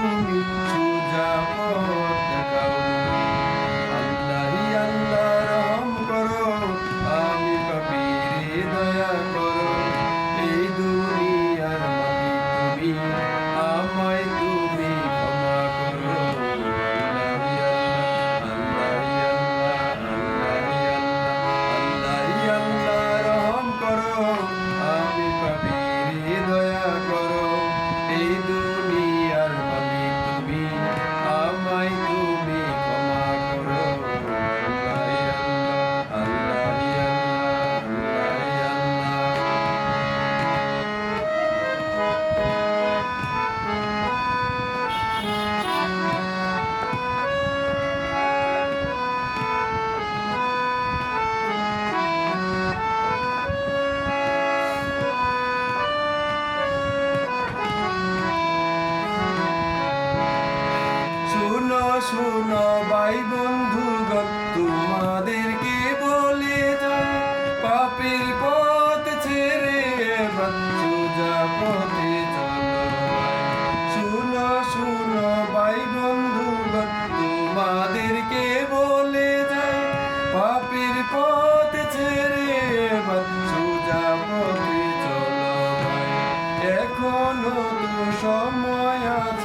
তুমি সোজা পথ দেখাও। আল্লাহি আল্লাহ রহম করো, আমি পাপীরে দয়া করো। এই দুনিয়ার মালিক তুমি, আমায় তুমি ক্ষমা করো। আল্লাহি আল্লাহ, আল্লাহি আল্লাহ, আল্লাহি আল্লাহ, আল্লাহি আল্লাহ রহম করো, আমি পাপীরে দয়া করো। এই দুনিয়ার মালিক তুমি, আমায় তুমি ক্ষমা করো। আল্লাহি আল্লাহ, আল্লাহি আল্লাহ, শুনো শুনো ভাই বন্ধুগণ, তোমাদেরকে বলে যাই, পাপের পথ ছেড়ে এবার সোজা পথে চলো। শুনো শুনো ভাই বন্ধুগণ, তোমাদেরকে বলে যাই, পাপের পথ ছেড়ে এবার সোজা পথে চলো ভাই। এখনো তো সময় আছে,